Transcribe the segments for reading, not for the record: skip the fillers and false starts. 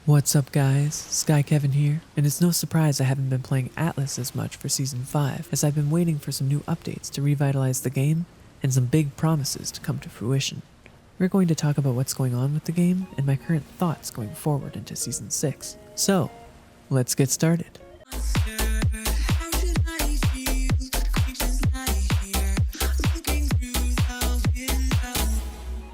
What's up guys, SkyKevin here, and it's no surprise I haven't been playing Atlas as much for Season 5, as I've been waiting for some new updates to revitalize the game, and some big promises to come to fruition. We're going to talk about what's going on with the game, and my current thoughts going forward into Season 6. So, let's get started.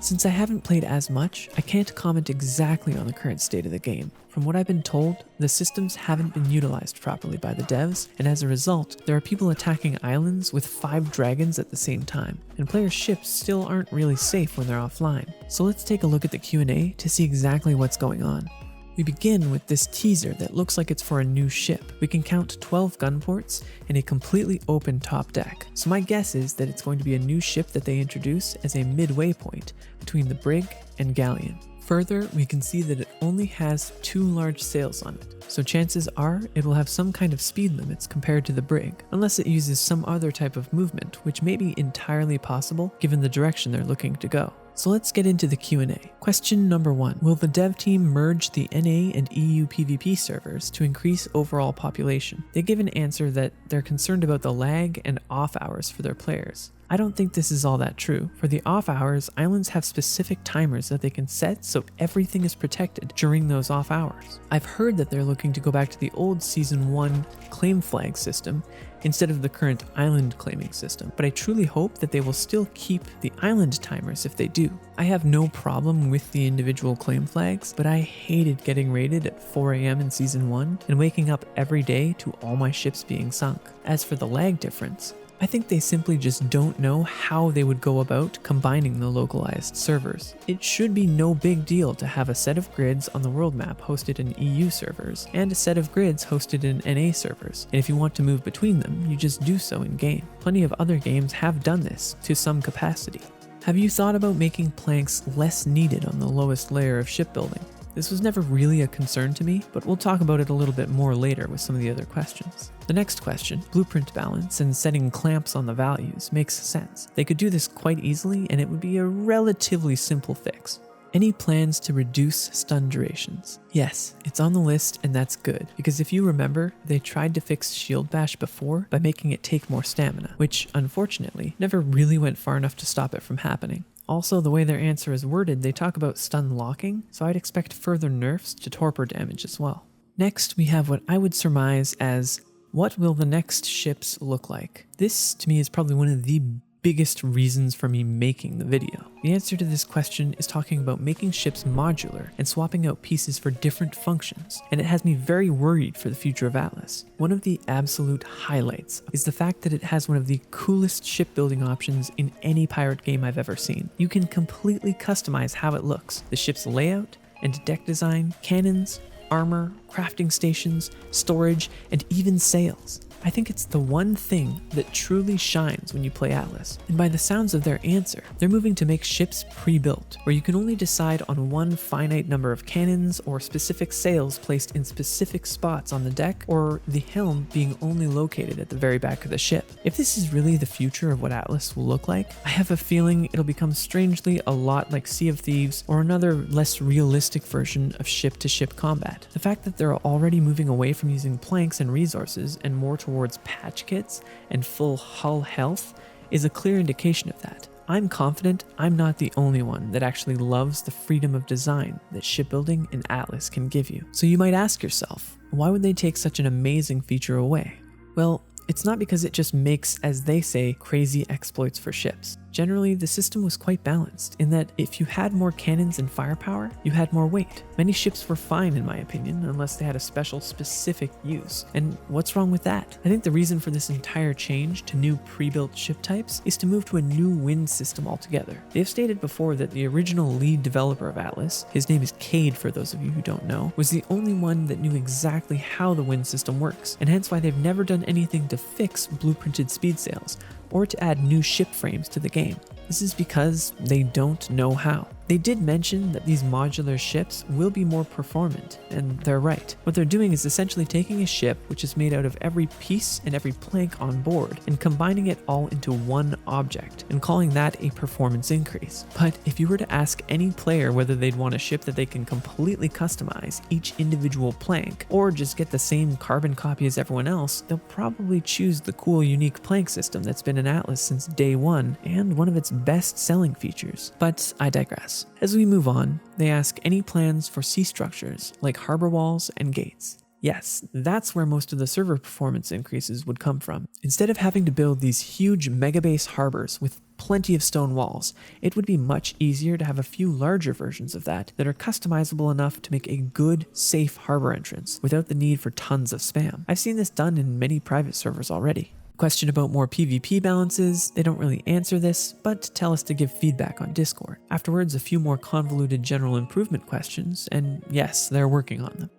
Since I haven't played as much, I can't comment exactly on the current state of the game. From what I've been told, the systems haven't been utilized properly by the devs, and as a result, there are people attacking islands with 5 dragons at the same time, and players' ships still aren't really safe when they're offline. So let's take a look at the Q&A to see exactly what's going on. We begin with this teaser that looks like it's for a new ship. We can count 12 gun ports and a completely open top deck. So my guess is that it's going to be a new ship that they introduce as a midway point between the brig and galleon. Further, we can see that it only has 2 large sails on it, so chances are it will have some kind of speed limits compared to the brig, unless it uses some other type of movement, which may be entirely possible given the direction they're looking to go. So let's get into the Q&A. Question number 1. Will the dev team merge the NA and EU PvP servers to increase overall population? They give an answer that they're concerned about the lag and off hours for their players. I don't think this is all that true. For the off hours, islands have specific timers that they can set so everything is protected during those off hours. I've heard that they're looking to go back to the old Season 1 claim flag system instead of the current island claiming system, but I truly hope that they will still keep the island timers if they do. I have no problem with the individual claim flags, but I hated getting raided at 4 AM in Season 1 and waking up every day to all my ships being sunk. As for the lag difference, I think they simply just don't know how they would go about combining the localized servers. It should be no big deal to have a set of grids on the world map hosted in EU servers, and a set of grids hosted in NA servers, and if you want to move between them, you just do so in game. Plenty of other games have done this to some capacity. Have you thought about making planks less needed on the lowest layer of shipbuilding? This was never really a concern to me, but we'll talk about it a little bit more later with some of the other questions. The next question, blueprint balance and setting clamps on the values, makes sense. They could do this quite easily and it would be a relatively simple fix. Any plans to reduce stun durations? Yes, it's on the list and that's good, because if you remember, they tried to fix shield bash before by making it take more stamina, which unfortunately never really went far enough to stop it from happening. Also, the way their answer is worded, they talk about stun locking, so I'd expect further nerfs to torpor damage as well. Next, we have what I would surmise as, what will the next ships look like? This, to me, is probably one of the biggest reasons for me making the video. The answer to this question is talking about making ships modular and swapping out pieces for different functions, and it has me very worried for the future of Atlas. One of the absolute highlights is the fact that it has one of the coolest shipbuilding options in any pirate game I've ever seen. You can completely customize how it looks, the ship's layout and deck design, cannons, armor, crafting stations, storage, and even sails. I think it's the one thing that truly shines when you play Atlas. And by the sounds of their answer, they're moving to make ships pre-built, where you can only decide on one finite number of cannons or specific sails placed in specific spots on the deck, or the helm being only located at the very back of the ship. If this is really the future of what Atlas will look like, I have a feeling it'll become strangely a lot like Sea of Thieves or another less realistic version of ship-to-ship combat. The fact that they're already moving away from using planks and resources and more towards patch kits and full hull health is a clear indication of that. I'm confident I'm not the only one that actually loves the freedom of design that shipbuilding in Atlas can give you. So you might ask yourself, why would they take such an amazing feature away? Well, it's not because it just makes, as they say, crazy exploits for ships. Generally, the system was quite balanced in that if you had more cannons and firepower, you had more weight. Many ships were fine in my opinion, unless they had a special specific use. And what's wrong with that? I think the reason for this entire change to new pre-built ship types is to move to a new wind system altogether. They've stated before that the original lead developer of Atlas, his name is Cade for those of you who don't know, was the only one that knew exactly how the wind system works, and hence why they've never done anything to fix blueprinted speed sails or to add new ship frames to the game. This is because they don't know how. They did mention that these modular ships will be more performant, and they're right. What they're doing is essentially taking a ship which is made out of every piece and every plank on board and combining it all into one object and calling that a performance increase. But if you were to ask any player whether they'd want a ship that they can completely customize each individual plank or just get the same carbon copy as everyone else, they'll probably choose the cool unique plank system that's been in Atlas since day one and one of its best selling features. But I digress. As we move on, they ask any plans for sea structures like harbor walls and gates. Yes, that's where most of the server performance increases would come from. Instead of having to build these huge megabase harbors with plenty of stone walls, it would be much easier to have a few larger versions of that are customizable enough to make a good, safe harbor entrance without the need for tons of spam. I've seen this done in many private servers already. Question about more PvP balances, they don't really answer this, but tell us to give feedback on Discord. Afterwards, a few more convoluted general improvement questions, and yes, they're working on them.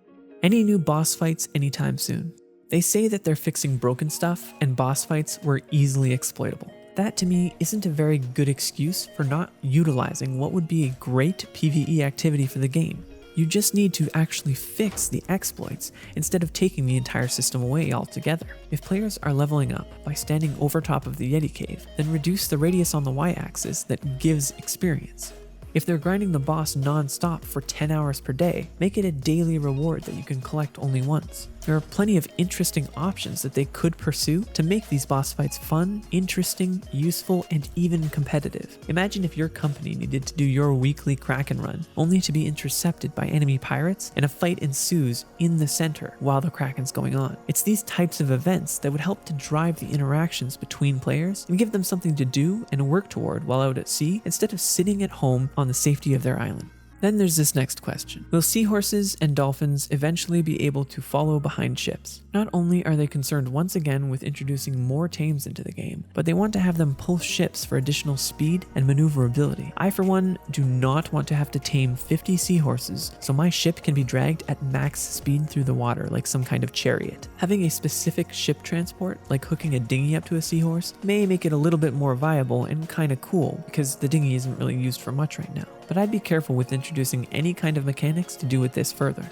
Any new boss fights anytime soon? They say that they're fixing broken stuff, and boss fights were easily exploitable. That to me isn't a very good excuse for not utilizing what would be a great PvE activity for the game. You just need to actually fix the exploits instead of taking the entire system away altogether. If players are leveling up by standing over top of the Yeti cave, then reduce the radius on the y-axis that gives experience. If they're grinding the boss non-stop for 10 hours per day, make it a daily reward that you can collect only once. There are plenty of interesting options that they could pursue to make these boss fights fun, interesting, useful, and even competitive. Imagine if your company needed to do your weekly Kraken run, only to be intercepted by enemy pirates and a fight ensues in the center while the Kraken's going on. It's these types of events that would help to drive the interactions between players and give them something to do and work toward while out at sea instead of sitting at home on the safety of their island. Then there's this next question. Will Seahorses and Dolphins eventually be able to follow behind ships? Not only are they concerned once again with introducing more tames into the game, but they want to have them pull ships for additional speed and maneuverability. I, for one, do not want to have to tame 50 Seahorses so my ship can be dragged at max speed through the water like some kind of chariot. Having a specific ship transport, like hooking a dinghy up to a Seahorse, may make it a little bit more viable and kinda cool, because the dinghy isn't really used for much right now. But I'd be careful with introducing any kind of mechanics to do with this further.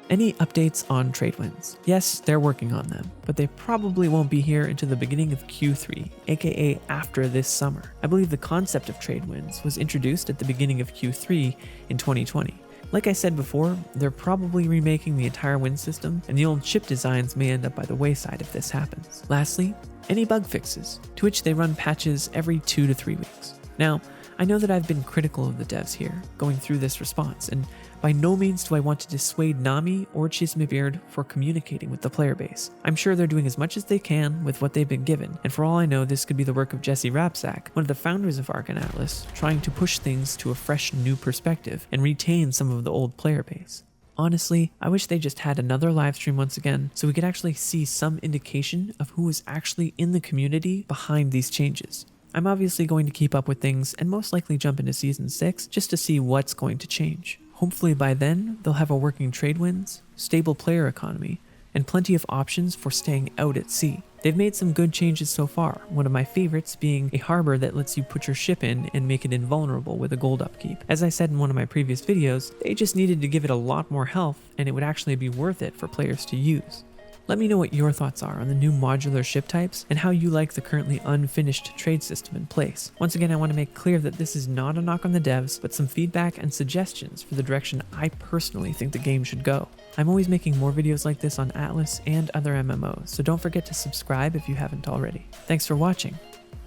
Any updates on Tradewinds? Yes, they're working on them, but they probably won't be here until the beginning of Q3, aka after this summer. I believe the concept of Tradewinds was introduced at the beginning of Q3 in 2020. Like I said before, they're probably remaking the entire wind system, and the old ship designs may end up by the wayside if this happens. Lastly, any bug fixes, to which they run patches every 2 to 3 weeks. Now, I know that I've been critical of the devs here, going through this response, and by no means do I want to dissuade Nami or Chismebeard for communicating with the player base. I'm sure they're doing as much as they can with what they've been given, and for all I know, this could be the work of Jesse Rapsack, one of the founders of Ark and Atlas, trying to push things to a fresh new perspective and retain some of the old player base. Honestly, I wish they just had another live stream once again so we could actually see some indication of who is actually in the community behind these changes. I'm obviously going to keep up with things and most likely jump into Season 6 just to see what's going to change. Hopefully by then, they'll have a working Tradewinds, stable player economy, and plenty of options for staying out at sea. They've made some good changes so far, one of my favorites being a harbor that lets you put your ship in and make it invulnerable with a gold upkeep. As I said in one of my previous videos, they just needed to give it a lot more health and it would actually be worth it for players to use. Let me know what your thoughts are on the new modular ship types and how you like the currently unfinished trade system in place. Once again, I want to make clear that this is not a knock on the devs, but some feedback and suggestions for the direction I personally think the game should go. I'm always making more videos like this on Atlas and other MMOs, so don't forget to subscribe if you haven't already. Thanks for watching,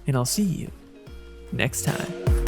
and I'll see you next time.